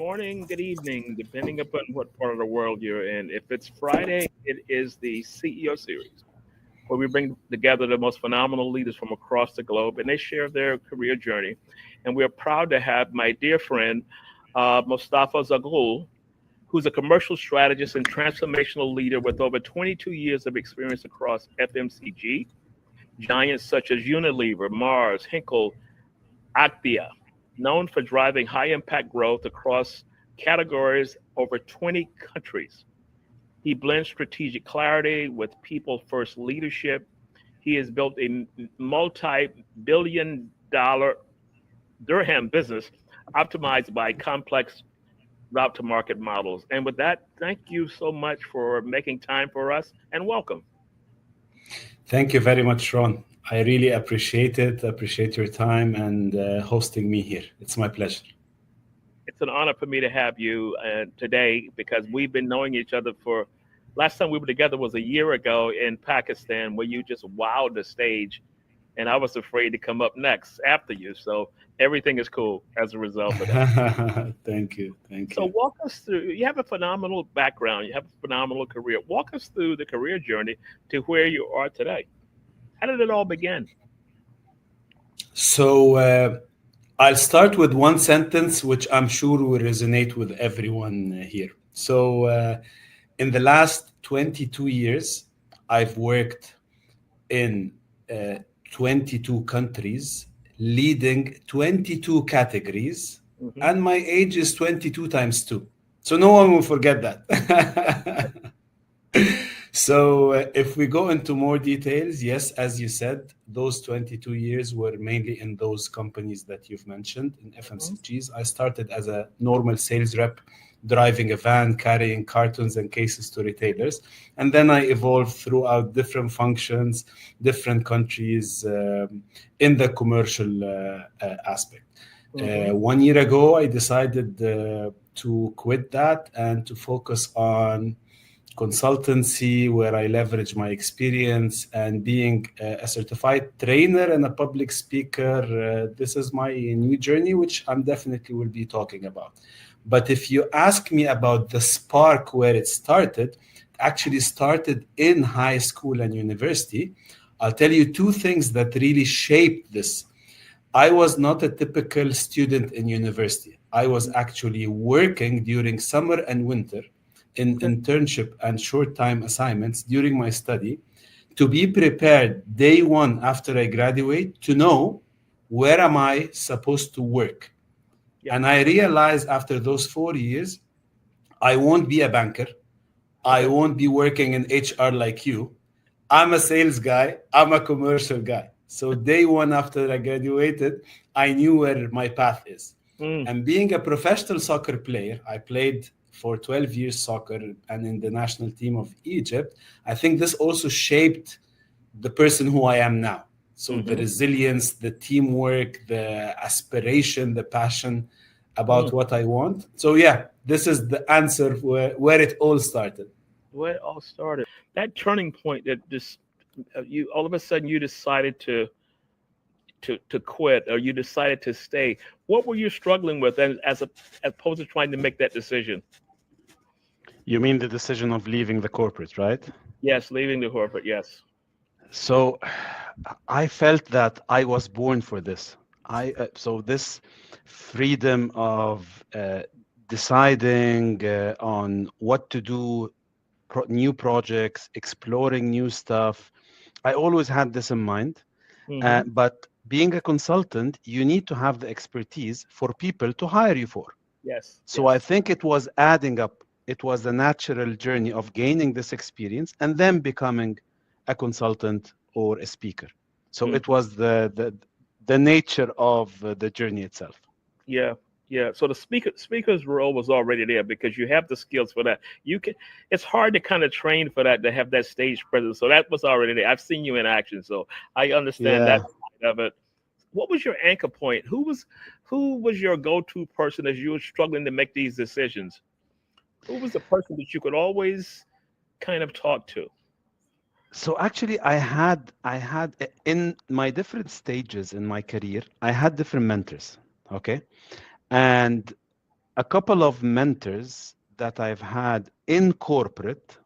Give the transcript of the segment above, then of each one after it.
morning, good evening, depending upon what part of the world you're in. If it's Friday, it is the CEO series, where we bring together the most phenomenal leaders from across the globe and they share their career journey. And we're proud to have my dear friend, Mostafa Zaghloul, who's a commercial strategist and transformational leader with over 22 years of experience across FMCG, giants such as Unilever, Mars, Henkel, Agthia, known for driving high impact growth across categories over 20 countries. He blends strategic clarity with people first leadership. He has built a multi billion-dollar dirham business optimized by complex route to market models. And with that, thank you so much for making time for us and welcome. Thank you very much, Ron. I really appreciate it. Appreciate your time and hosting me here. It's my pleasure. It's an honor for me to have you today because we've been knowing each other for last time we were together was a year ago in Pakistan where you just wowed the stage and I was afraid to come up next after you. So everything is cool as a result of that. Thank you. So walk us through, you have a phenomenal background, you have a phenomenal career. Walk us through the career journey to where you are today. How did it all begin? So I'll start with one sentence, which I'm sure will resonate with everyone here. So in the last 22 years, I've worked in 22 countries, leading 22 categories, and my age is 22 times 2. So no one will forget that. So if we go into more details, yes, as you said, those 22 years were mainly in those companies that you've mentioned in FMCGs. I started as a normal sales rep, driving a van, carrying cartons and cases to retailers. And then I evolved throughout different functions, different countries in the commercial aspect. 1 year ago, I decided to quit that and to focus on consultancy, where I leverage my experience and being a certified trainer and a public speaker. This is my new journey, which I'm definitely will be talking about. But if you ask me about the spark where it started, actually started in high school and university. I'll tell you two things that really shaped this. I was not a typical student in university. I was actually working during summer and winter in internship and short-time assignments during my study to be prepared day one after I graduate to know where am I supposed to work. And I realized after those 4 years, I won't be a banker. I won't be working in HR like you. I'm a sales guy. I'm a commercial guy. So day one after I graduated, I knew where my path is. And being a professional soccer player, I played for 12 years soccer and in the national team of Egypt. I think this also shaped the person who I am now. So the resilience, the teamwork, the aspiration, the passion about what I want. So yeah, this is the answer where it all started. Where it all started. That turning point that just you all of a sudden you decided to quit or you decided to stay. What were you struggling with as opposed to trying to make that decision? You mean the decision of leaving the corporate, right? Yes, leaving the corporate, yes. So I felt that I was born for this. So this freedom of deciding on what to do, new projects, exploring new stuff. I always had this in mind. But being a consultant, you need to have the expertise for people to hire you for. Yes. So I think it was adding up. It was the natural journey of gaining this experience and then becoming a consultant or a speaker. So it was the nature of the journey itself. Yeah. So the speaker's role was already there because you have the skills for that. It's hard to kind of train for that, to have that stage presence. So that was already there. I've seen you in action, so I understand that side of it. What was your anchor point? Who was your go-to person as you were struggling to make these decisions? Who was the person that you could always kind of talk to? So actually, I had in my different stages in my career, I had different mentors. Okay. And a couple of mentors that I've had in corporate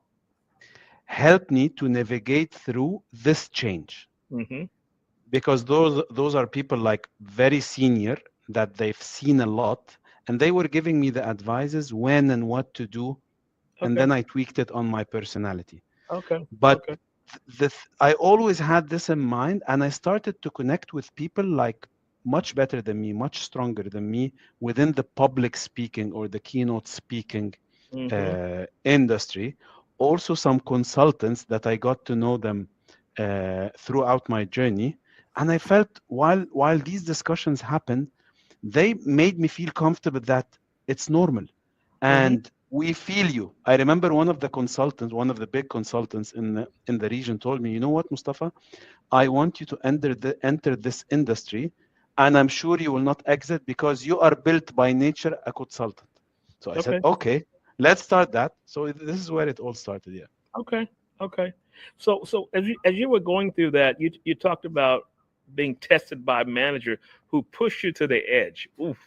helped me to navigate through this change, Mm-hmm. because those are people like very senior that they've seen a lot, and they were giving me the advices when and what to do, and Okay. then I tweaked it on my personality. Okay. But Okay. I always had this in mind, and I started to connect with people like much better than me, much stronger than me within the public speaking or the keynote speaking Mm-hmm. industry. Also, some consultants that I got to know them throughout my journey, and I felt while these discussions happened, they made me feel comfortable that it's normal, Mm-hmm. and we feel you. I remember one of the consultants, one of the big consultants in the region, told me, "You know what, Mustafa? I want you to enter this industry, and I'm sure you will not exit because you are built by nature a consultant." So I said, Okay. "Okay, let's start that." So this is where it all started. Yeah. Okay. Okay. So as you were going through that, you talked about being tested by a manager who pushed you to the edge. Oof.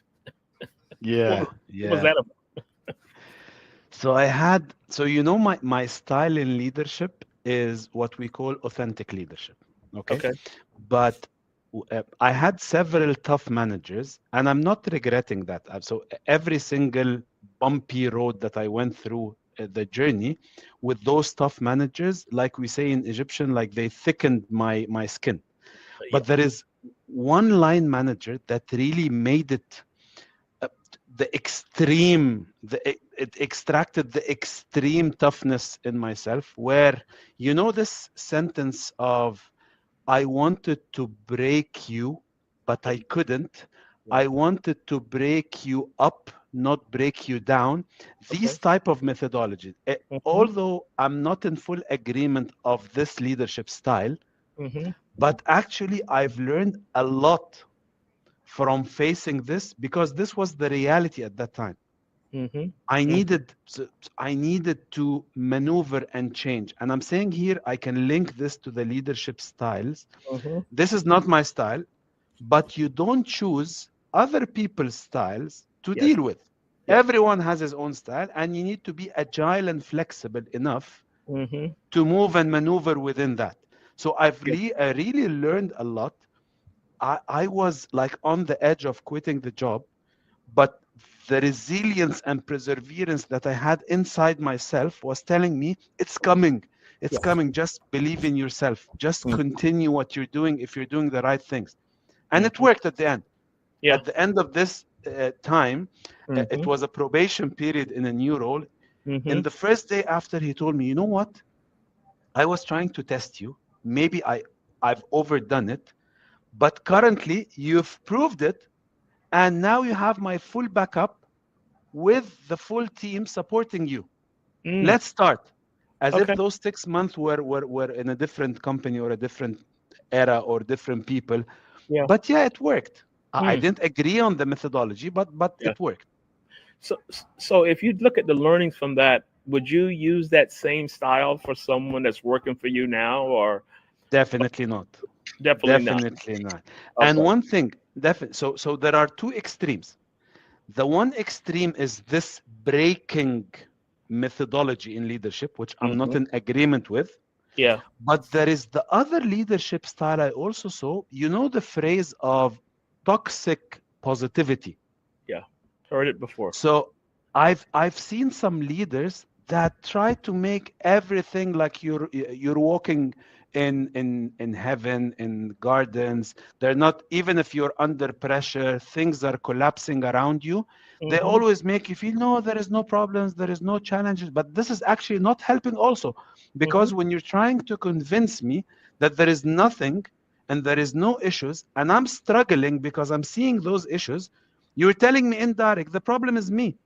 Yeah. What was Yeah. that about? So I had, so you know, my style in leadership is what we call authentic leadership. Okay. Okay. But I had several tough managers, and I'm not regretting that. So every single bumpy road that I went through the journey with those tough managers, like we say in Egyptian, like they thickened my skin. Yeah. But there is one line manager that really made it uh, the extreme, it extracted the extreme toughness in myself, where, you know, this sentence of, "I wanted to break you, but But I you- couldn't. yeah. I wanted to break you up, not break you down." Okay. These type of methodologies, Mm-hmm. although I'm not in full agreement of this leadership style, Mm-hmm. but actually I've learned a lot from facing this, because this was the reality at that time. Mm-hmm. I Mm-hmm. needed I needed to maneuver and change. And I'm saying here I can link this to the leadership styles. Mm-hmm. This is not my style, but you don't choose other people's styles to Yes. deal with. Yes. Everyone has his own style, and you need to be agile and flexible enough Mm-hmm. to move and maneuver within that. So Yes. I really learned a lot. I was like on the edge of quitting the job, but the resilience and perseverance that I had inside myself was telling me, it's coming. It's Yes. coming. Just believe in yourself. Just Mm-hmm. continue what you're doing if you're doing the right things. And it Mm-hmm. worked at the end. Yeah. At the end of this time, Mm-hmm. it was a probation period in a new role. Mm-hmm. In the first day after, he told me, "You know what? I was trying to test you. Maybe I've overdone it, but currently you've proved it, and now you have my full backup with the full team supporting you. Mm. Let's start." As if Okay. those 6 months were in a different company or a different era or different people. Yeah. But yeah, it worked. I Mm. didn't agree on the methodology, but Yeah. it worked. So if you look at the learnings from that, would you use that same style for someone that's working for you now, or Definitely not. definitely not? Definitely not. And Okay. one thing, so there are two extremes. The one extreme is this breaking methodology in leadership, which I'm not Mm-hmm. in agreement with. Yeah. But there is the other leadership style I also saw. You know the phrase of toxic positivity. Yeah. Heard it before. So I've seen some leaders that try to make everything like you're walking in heaven, in gardens. They're not, even if you're under pressure, things are collapsing around you. They Mm-hmm. always make you feel, no, there is no problems, there is no challenges. But this is actually not helping also, Mm-hmm. because when you're trying to convince me that there is nothing and there is no issues, and I'm struggling because I'm seeing those issues, you're telling me indirect, the problem is me.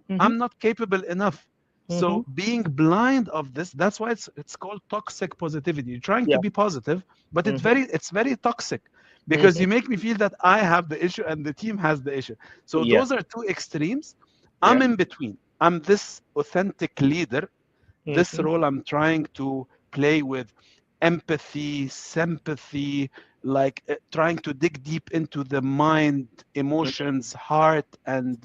Mm-hmm. I'm not capable enough. Mm-hmm. So being blind of this, that's why it's called toxic positivity. You're trying to Yeah. be positive, but Mm-hmm. it's very toxic, because Mm-hmm. you make me feel that I have the issue and the team has the issue. So Yeah. those are two extremes. I'm Yeah. in between. I'm this authentic leader. This Mm-hmm. role I'm trying to play with empathy, sympathy, like trying to dig deep into the mind, emotions, heart, and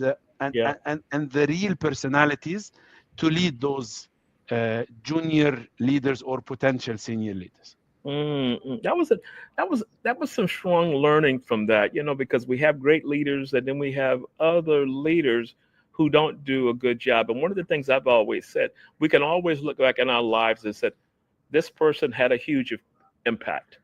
Yeah. and the real personalities to lead those junior leaders or potential senior leaders. That was that was some strong learning from that, because we have great leaders and then we have other leaders who don't do a good job. And one of the things I've always said, we can always look back in our lives and said, this person had a huge impact.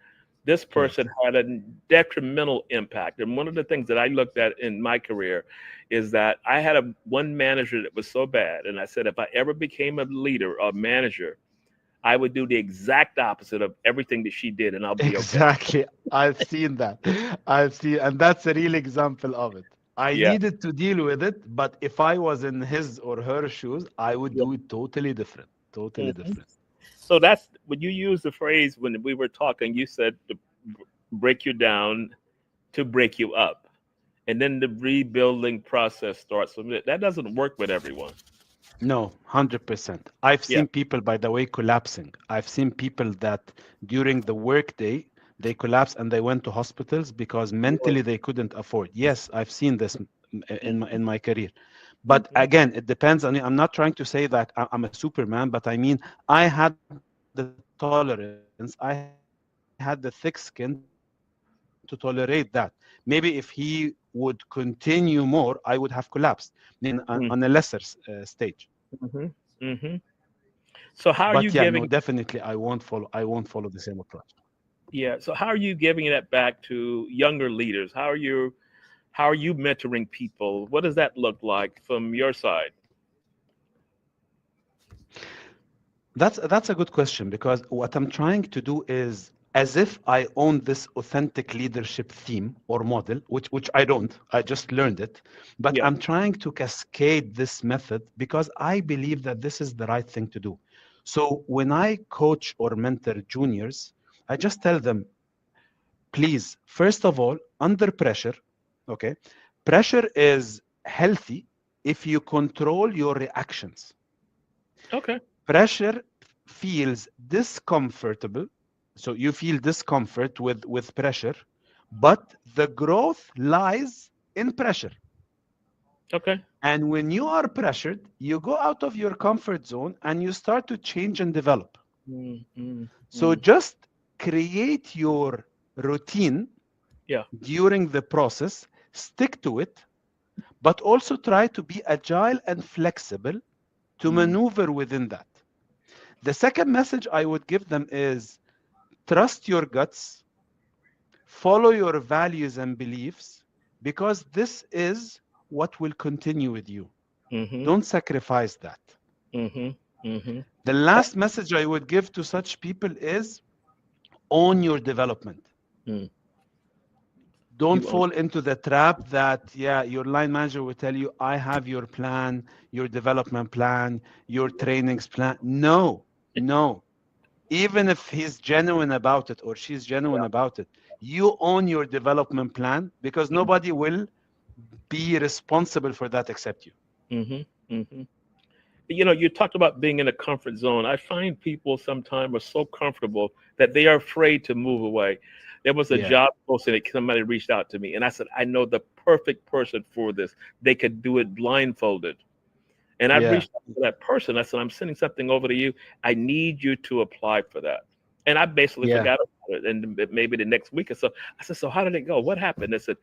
This person Yes. had a detrimental impact. And one of the things that I looked at in my career is that I had one manager that was so bad. And I said, if I ever became a leader or manager, I would do the exact opposite of everything that she did, and I'll be okay. Exactly. I've seen that. I've seen, and that's a real example of it. I Yeah. needed to deal with it, but if I was in his or her shoes, I would Yeah. do it totally different. Totally Mhm. different. So that's when you use the phrase when we were talking, you said to break you down to break you up. And then the rebuilding process starts from it. That doesn't work with everyone. No, 100%. I've Yeah. seen people, by the way, collapsing. I've seen people that during the workday, they collapse and they went to hospitals because Really. mentally they couldn't afford. Yes, I've seen this in my career. But Mhm. again, it depends on. I'm not trying to say that I'm a Superman, but I mean, I had the tolerance, I had the thick skin to tolerate that. Maybe if he would continue more, I would have collapsed. Maybe on a lesser stage. Mm. Mhm. Mhm. So how are But you yeah, no, giving? definitely, I won't follow the same approach. Yeah. So how are you giving that back to younger leaders? How are you mentoring people? What does that look like from your side? That's a good question, because what I'm trying to do is, as if I own this authentic leadership theme or model, which I don't. I just learned it, but Yeah. I'm trying to cascade this method because I believe that this is the right thing to do. So when I coach or mentor juniors, I just tell them, please, first of all, under pressure, okay, pressure is healthy if you control your reactions. Okay. Pressure feels discomfortable, so you feel discomfort with pressure, but the growth lies in pressure. Okay. And when you are pressured, you go out of your comfort zone and you start to change and develop. Mm, mm, So mm. just create your routine Yeah. during the process, stick to it, but also try to be agile and flexible to Mm, maneuver within that. The second message I would give them is, trust your guts, follow your values and beliefs, because this is what will continue with you. mhm. Don't sacrifice that. Mhm. Mhm. The last message I would give to such people is, own your development. Mm. Don't You own. fall into the trap that, yeah, your line manager will tell you, I have your plan, your development plan, your trainings plan. No, no. Even if he's genuine about it or she's genuine about it, you own your development plan, because nobody will be responsible for that except you. Mhm. Mhm. You talked about being in a comfort zone. I find people sometimes are so comfortable that they are afraid to move away. There was a Yeah, job posting that somebody reached out to me, and I said, I know the perfect person for this. They could do it blindfolded. And I yeah, reached out to that person. I said, I'm sending something over to you. I need you to apply for that. And I basically yeah, forgot about it. And maybe the next week or so, I said, so how did it go? What happened? They said,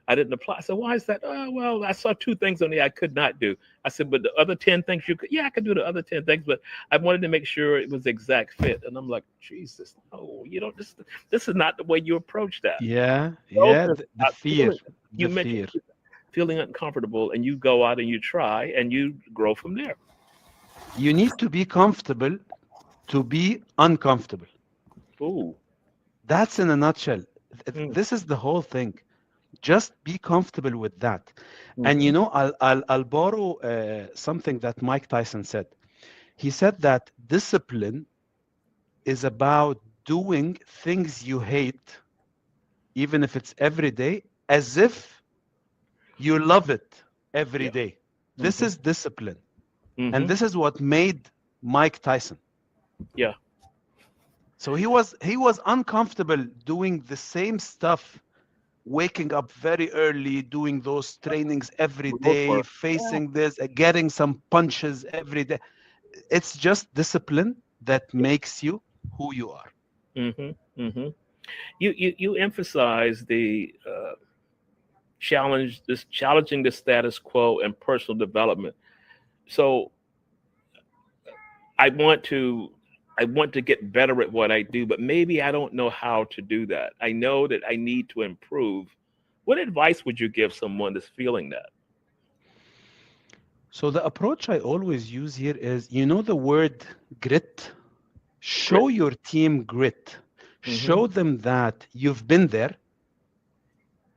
I didn't apply. I said, why is that? Oh, well, I saw two things on there I could not do. I said, but the other 10 things you could, yeah, I could do the other 10 things, but I wanted to make sure it was exact fit. And I'm like, Jesus, no, this is not the way you approach that. yeah, Growth yeah. is The about fear, you the mentioned fear. feeling uncomfortable and you go out and you try and you grow from there. You need to be comfortable to be uncomfortable. Ooh. That's in a nutshell. Mm, This is the whole thing. Just be comfortable with that. And mm-hmm. I'll borrow something that Mike Tyson said. He said that discipline is about doing things you hate, even if it's every day, as if you love it every Yeah. day. This Mm-hmm. is discipline. And Mm-hmm. this is what made Mike Tyson. Yeah. So he was uncomfortable doing the same stuff waking up very early, doing those trainings every Remote day, work. Yeah. facing this, getting some punches every day. It's just discipline that makes you who you are. Mm-hmm. You emphasize the challenging the status quo and personal development. So I want to I want to get better at what I do, but maybe I don't know how to do that. I know that I need to improve. What advice would you give someone that's feeling that? So the approach I always use here is, the word grit. Show Grit. your team grit. Mm-hmm. Show them that you've been there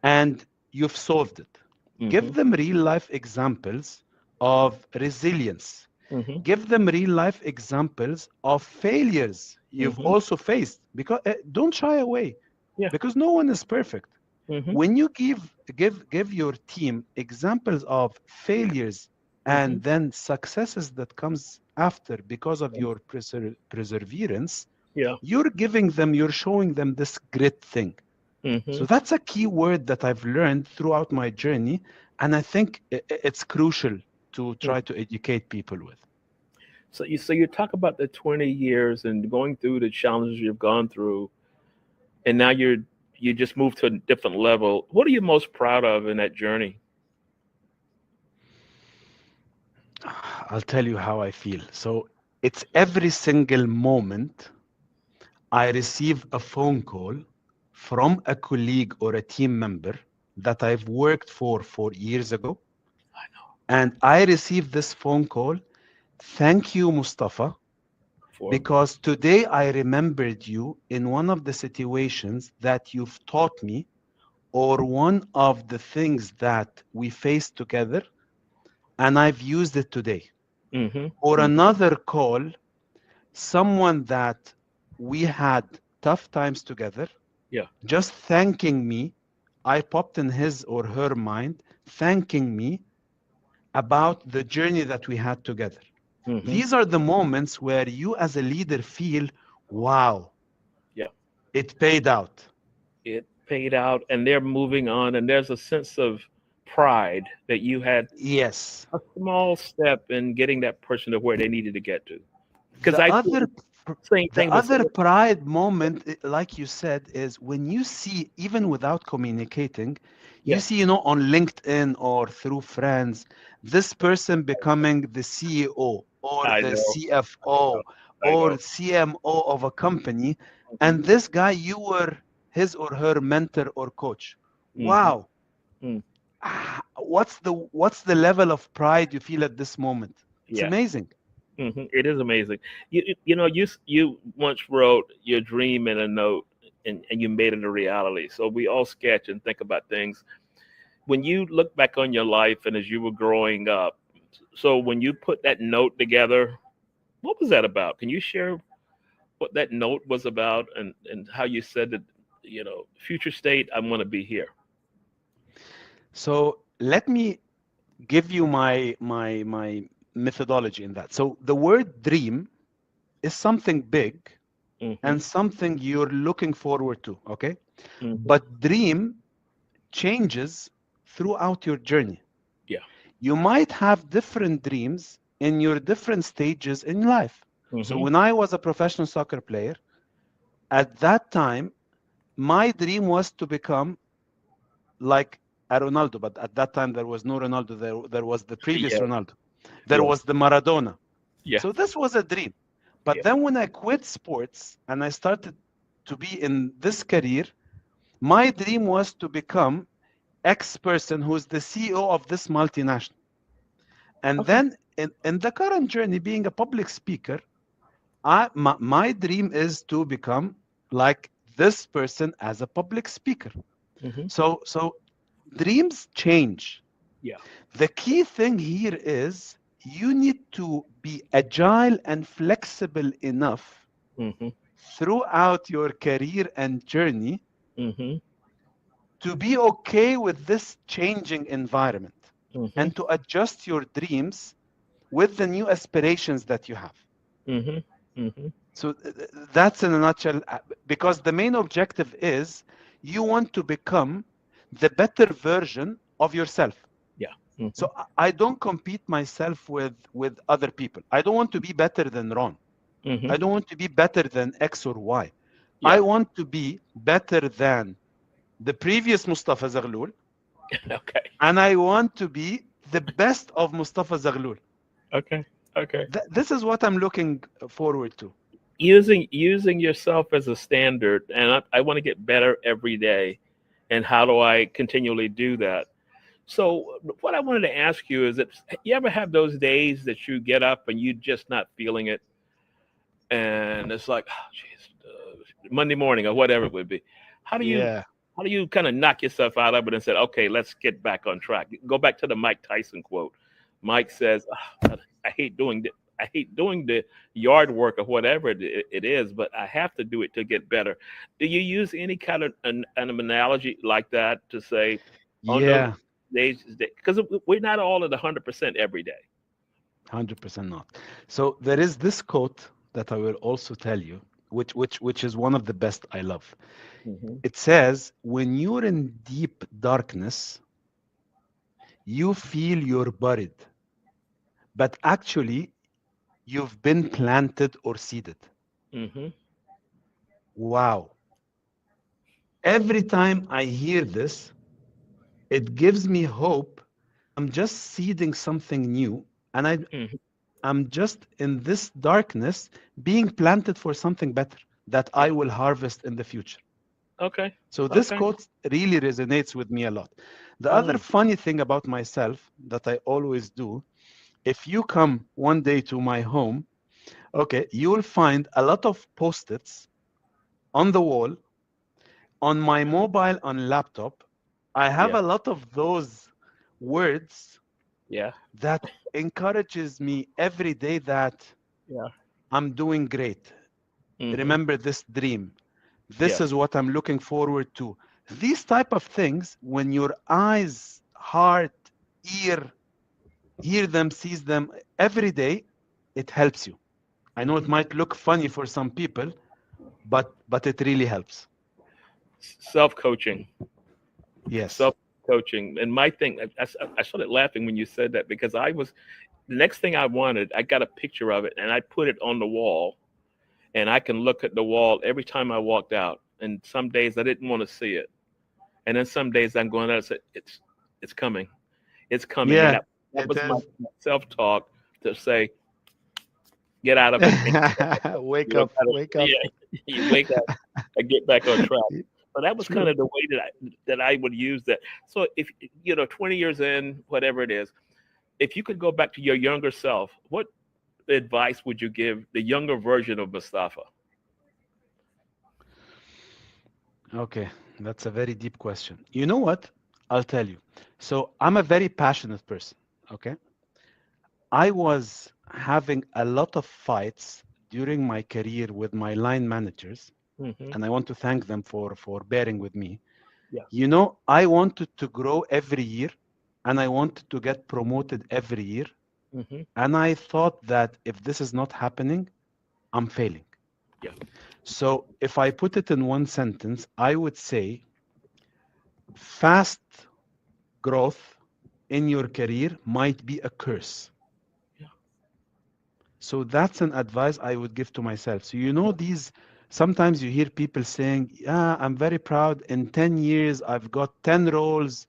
and you've solved it. Mm-hmm. Give them real life examples of resilience. Mm-hmm. Give them real life examples of failures you've Mm-hmm. also faced, because don't shy away, Yeah. because no one is perfect. Mm-hmm. When you give your team examples of failures Mm-hmm. and then successes that comes after because of your perseverance, Yeah. you're showing them this grit thing. Mm-hmm. So that's a key word that I've learned throughout my journey, and I think it's crucial to try to educate people with. So you talk about the 20 years and going through the challenges you've gone through, and now you just moved to a different level. What are you most proud of in that journey? I'll tell you how I feel. So it's every single moment I receive a phone call from a colleague or a team member that I've worked for years ago. I know. And I receive this phone call. Thank you, Mustafa, For because today I remembered you in one of the situations that you've taught me, or one of the things that we faced together, and I've used it today. mm-hmm. Or Mm-hmm. another call, someone that we had tough times together, Yeah. just thanking me. I popped in his or her mind, thanking me about the journey that we had together. Mm-hmm. These are the moments where you, as a leader, feel, wow, Yeah. it paid out. It paid out, and they're moving on, and there's a sense of pride that you had Yes. a small step in getting that person to where they needed to get to. Because The I feel other the same the thing with other someone. pride moment, like you said, is when you see, even without communicating, you Yeah. see, on LinkedIn or through friends, this person becoming the CEO or I the know. I know. CFO I or know. CMO of a company, Mm-hmm. and this guy, you were his or her mentor or coach. Mm-hmm. Wow. Mm. What's the level of pride you feel at this moment? It's Yeah. amazing. It is amazing. You once wrote your dream in a note, and you made it a reality. So we all sketch and think about things. When you look back on your life and as you were growing up, so when you put that note together, what was that about? Can you share what that note was about, and how you said that, future state, I want to be here. So let me give you my methodology in that. So the word dream is something big Mm-hmm. and something you're looking forward to, okay? Mm-hmm. But dream changes throughout your journey. Yeah. You might have different dreams in your different stages in life. So Mm-hmm. when I was a professional soccer player, at that time, my dream was to become like a Ronaldo, but at that time there was no Ronaldo. There was the previous Yeah. Ronaldo. There Yeah. was the Maradona. Yeah. So this was a dream. But Yeah. then when I quit sports and I started to be in this career, my dream was to become X person who's the CEO of this multinational. And Okay. then in the current journey, being a public speaker, my dream is to become like this person as a public speaker. Mm-hmm. So dreams change. Yeah. The key thing here is you need to be agile and flexible enough Mm-hmm. throughout your career and journey Mm-hmm. to be okay with this changing environment Mm-hmm. and to adjust your dreams with the new aspirations that you have. Mm-hmm. Mm-hmm. So that's in a nutshell, because the main objective is you want to become the better version of yourself. Yeah. Hmm. So I don't compete myself with other people. I don't want to be better than Ron. Hmm. I don't want to be better than X or Y. I Yeah. want to be better than the previous Mostafa Zaghloul, Okay. and I want to be the best of Mostafa Zaghloul. Okay. Okay. This is what I'm looking forward to. Using yourself as a standard, and I want to get better every day. And how do I continually do that? So what I wanted to ask you is that you ever have those days that you get up and you just not feeling it, and it's like, oh, geez, Monday morning or whatever it would be. How do you Yeah, how do you kind of knock yourself out of it and say, okay, let's get back on track? Go back to the Mike Tyson quote. Mike says, "Ah, I hate doing the yard work or whatever it is, but I have to do it to get better." Do you use any kind of an analogy like that to say on those yeah, days? Because we're not all at 100% every day. 100% not. So there is this quote that I will also tell you, which is one of the best I love. Hmm. It says, when you're in deep darkness, you feel you're buried, but actually you've been planted or seeded. Hmm. Wow. Every time I hear this, it gives me hope. I'm just seeding something new, and Hmm. I'm just in this darkness being planted for something better that I Yeah. will harvest in the future. Okay. So this Okay. quote really resonates with me a lot. The other Mm. funny thing about myself that I always do, if you come one day to my home, okay, you will find a lot of post-its on the wall, on my mobile, on laptop. I have Yeah. a lot of those words Yeah. that encourages me every day that Yeah. I'm doing great. Hmm. Remember this dream. This Yeah. is what I'm looking forward to. These type of things, when your eyes, heart, ear hear them, sees them every day, it helps you. I know it Hmm. might look funny for some people, but it really helps. Self coaching. Yes. Self coaching. And my thing, I started laughing when you said that because the next thing I wanted, I got a picture of it and I put it on the wall, and I can look at the wall every time I walked out. And some days I didn't want to see it. And then some days I'm going out and say, it's coming. It's coming. And Yeah, that it was my is. self talk to say, get out of it. And Wake you up, gotta, wake up. yeah, you wake up and get back on track. So that was kind True. of the way that I would use that. So if 20 years in, whatever it is, if you could go back to your younger self, what advice would you give the younger version of Mustafa? Okay, that's a very deep question. You know what? I'll tell you. So I'm a very passionate person. Okay. I was having a lot of fights during my career with my line managers, Hmm. and I want to thank them for bearing with me. Yeah. You know, I wanted to grow every year, and I wanted to get promoted every year. Hmm. And I thought that if this is not happening, I'm failing. Yeah. So if I put it in one sentence, I would say fast growth in your career might be a curse. Yeah. So that's an advice I would give to myself. So you know these sometimes you hear people saying, "Yeah, I'm very proud. In 10 years, I've got 10 roles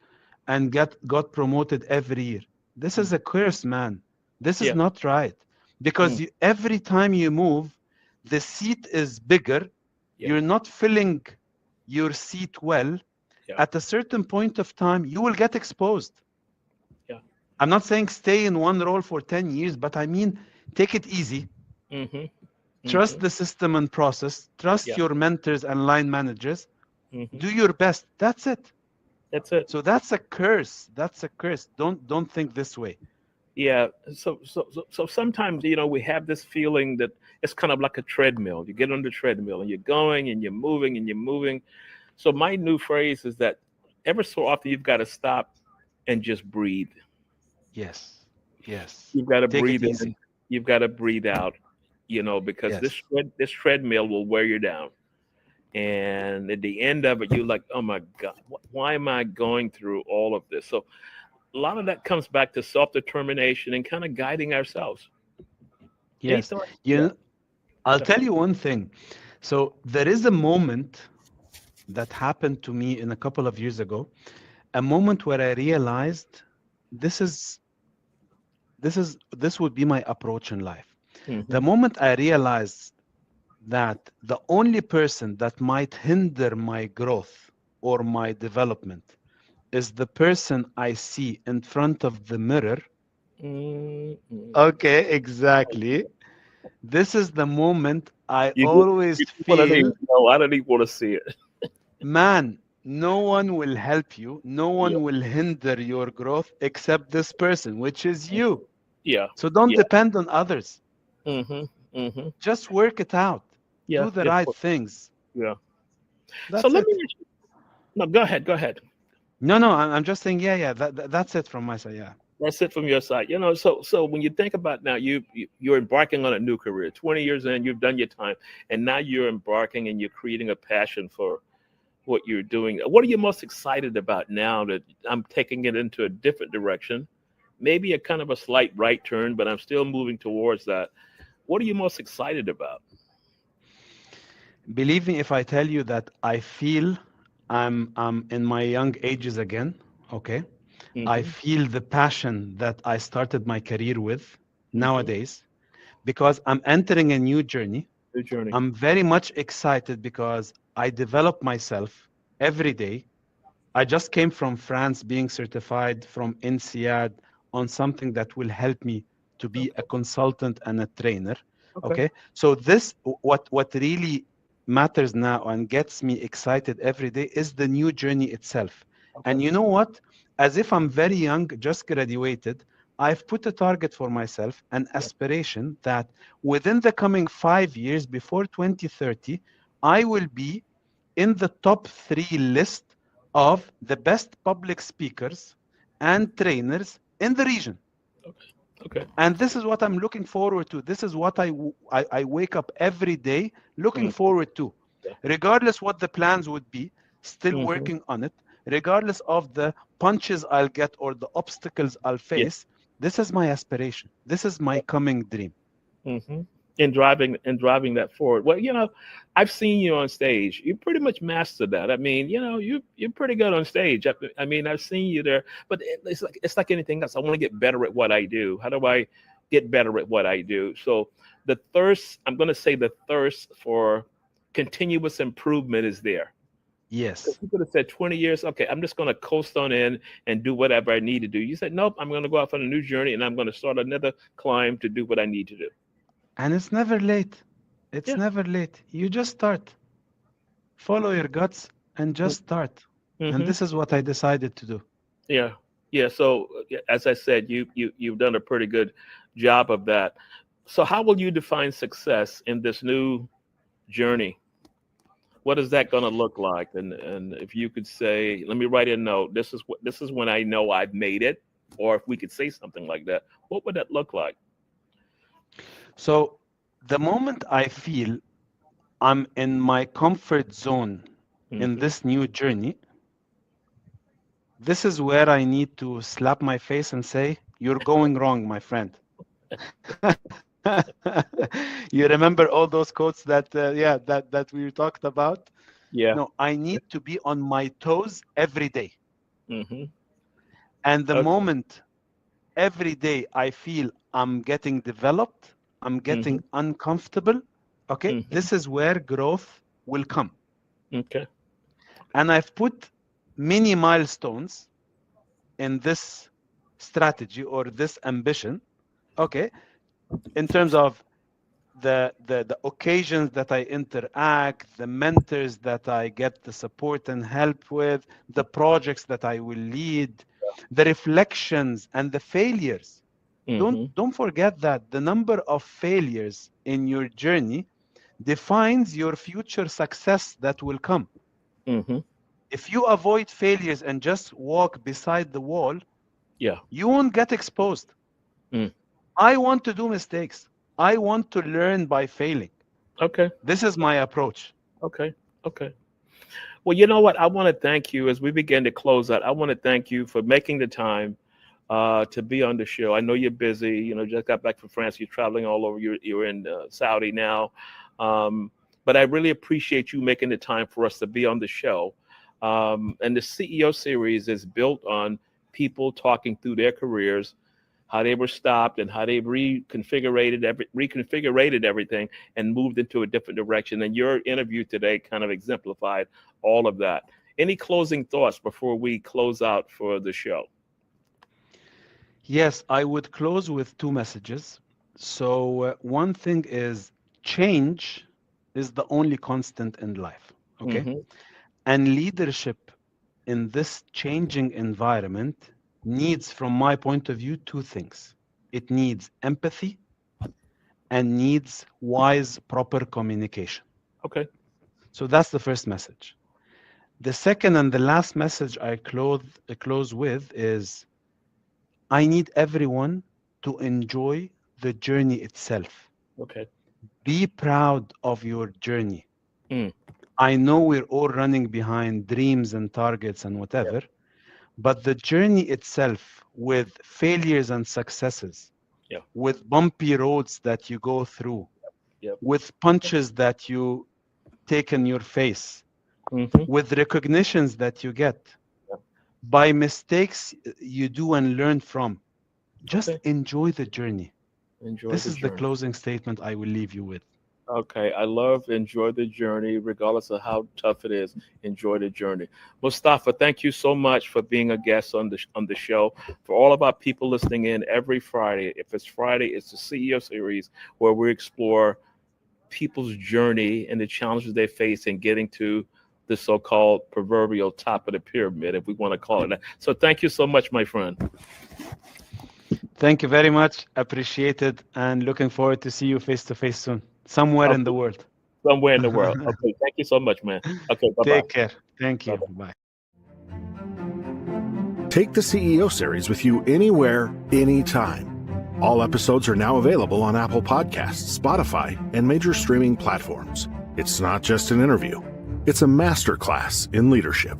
and got promoted every year." This is a Hmm. curse, man. This is Yeah. not right. Because Mm. every time you move, the seat is bigger. Yeah. You're not filling your seat well. Yeah. At a certain point of time, you will get exposed. Yeah. I'm not saying stay in one role for 10 years, but I mean, take it easy. Hmm. Trust Hmm. the system and process. Trust Yeah. your mentors and line managers. Hmm. Do your best. That's it. That's it. So that's a curse. That's a curse. Don't think this way. Yeah. So sometimes we have this feeling that it's kind of like a treadmill. You get on the treadmill and you're going and you're moving and you're moving. So my new phrase is that ever so often you've got to stop and just breathe. Yes. Yes. You've got to Take it breathe in. easy. You've got to breathe out. Because Yes. this treadmill will wear you down. And at the end of it, you're like, oh my God, why am I going through all of this? So a lot of that comes back to self-determination and kind of guiding ourselves. Any Yes. thoughts? You Yeah. know, I'll tell you one thing. So there is a moment that happened to me in a couple of years ago, a moment where I realized this is this would be my approach in life. The Mm-hmm. moment I realized that the only person that might hinder my growth or my development is the person I see in front of the mirror. Mm-hmm. Okay, exactly. This is the moment I You do, always you do want to say, feel, no, I don't even want to see it. man, no one will help you, no Yeah. one will hinder your growth except this person, which is you. Yeah. So don't Yeah. depend on others. Mm-hmm. Mm-hmm. Just work it out. Yeah. Do the Just right things. yeah. So That's let me it. ask you, no, go ahead. Go ahead. No, no, I'm just saying, yeah, yeah, that's it from my side. Yeah. That's it from your side. So when you think about now, you're embarking on a new career. 20 years in, you've done your time, and now you're embarking and you're creating a passion for what you're doing. What are you most excited about now that I'm taking it into a different direction? Maybe a kind of a slight right turn, but I'm still moving towards that. What are you most excited about? Believe me if I tell you that I feel I'm in my young ages again. Okay. I Mm-hmm. feel the passion that I started my career with Mm-hmm. nowadays because I'm entering a new journey. New journey. I'm very much excited because I develop myself every day. I just came from France being certified from INSEAD on something that will help me to be a Okay. consultant and a trainer. Okay. Okay. So this what really matters now and gets me excited every day is the new journey itself. Okay. And you know what? As if I'm very young, just graduated, I've put a target for myself, an Yeah. aspiration that within the coming 5 years before 2030, I will be in the top three list of the best public speakers and trainers in the region. Okay. Okay. And this is what I'm looking forward to. This is what I wake up every day looking Mm, forward to. yeah. Regardless what the plans would be, still Mm-hmm. working on it, regardless of the punches I'll get or the obstacles I'll Yeah. face. This is my aspiration. This is my coming dream. Mm-hmm. And driving that forward. Well, I've seen you on stage. You pretty much mastered that. I mean, you're pretty good on stage. I mean, I've seen you there, but it's like anything else. I want to get better at what I do. How do I get better at what I do? So the thirst, I'm going to say the thirst for continuous improvement is there. Because Yes. you could have said 20 years, okay, I'm just going to coast on in and do whatever I need to do. You said, nope, I'm going to go off on a new journey and I'm going to start another climb to do what I need to do. And it's never late. It's Yeah. never late. You just start. Follow your guts and just start. And Mm-hmm. this is what I decided to do. Yeah. Yeah. So as I said, you've done a pretty good job of that. So how will you define success in this new journey? What is that going to look like? And if you could say, let me write a note. This is when I know I've made it. Or if we could say something like that, what would that look like? So the moment I feel I'm in my comfort zone in Mm-hmm. this new journey, this is where I need to slap my face and say, you're going wrong, my friend. You remember all those quotes that we talked about? Yeah. No, I need to be on my toes every day. Mm-hmm. And the Okay. moment every day I feel I'm getting developed, I'm Mm-hmm. getting uncomfortable, okay, Mm-hmm. this is where growth will come. Okay. And I've put many milestones in this strategy or this ambition, okay, in terms of the occasions that I interact, the mentors that I get the support and help with, the projects that I will lead, the reflections and the failures. Don't Mm-hmm. don't forget that the number of failures in your journey defines your future success that will come. Mm-hmm. If you avoid failures and just walk beside the wall, Yeah. you won't get exposed. Mm. I want to do mistakes. I want to learn by failing. Okay. This is my approach. Okay. Okay. Well, you know what? I want to thank you as we begin to close out. I want to thank you for making the time to be on the show. I know you're busy. You know, just got back from France. You're traveling all over. You're in Saudi now, but I really appreciate you making the time for us to be on the show. And the CEO series is built on people talking through their careers, how they were stopped, and how they reconfigured everything and moved into a different direction. And your interview today kind of exemplified all of that. Any closing thoughts before we close out for the show? Yes, I would close with two messages. So, one thing is change is the only constant in life. Okay. Hmm. And leadership in this changing environment needs, from my point of view, two things. It needs empathy and needs wise, proper communication. Okay. So that's the first message. The second and the last message I close with is I need everyone to enjoy the journey itself. Okay. Be proud of your journey. Mm. I know we're all running behind dreams and targets and whatever, Yep. but the journey itself, with failures and successes, Yep. with bumpy roads that you go through, Yep. with punches that you take in your face, Hmm. with recognitions that you get, Yep. by mistakes you do and learn from. Just Okay. enjoy the journey. Enjoy This the is the journey. closing statement I will leave you with. Okay, I love enjoy the journey, regardless of how tough it is. Enjoy the journey. Mustafa, thank you so much for being a guest on the show. For all of our people listening in every Friday, if it's Friday, it's the CEO series where we explore people's journey and the challenges they face in getting to the so-called proverbial top of the pyramid, if we want to call it that. So thank you so much, my friend. Thank you very much. Appreciate it. And looking forward to see you face to face soon, somewhere in the Okay, world. somewhere in the world. Okay, thank you so much, man. Okay, bye-bye. Take care. Thank you. Bye-bye. Bye. Take the CEO series with you anywhere, anytime. All episodes are now available on Apple Podcasts, Spotify, and major streaming platforms. It's not just an interview, it's a masterclass in leadership.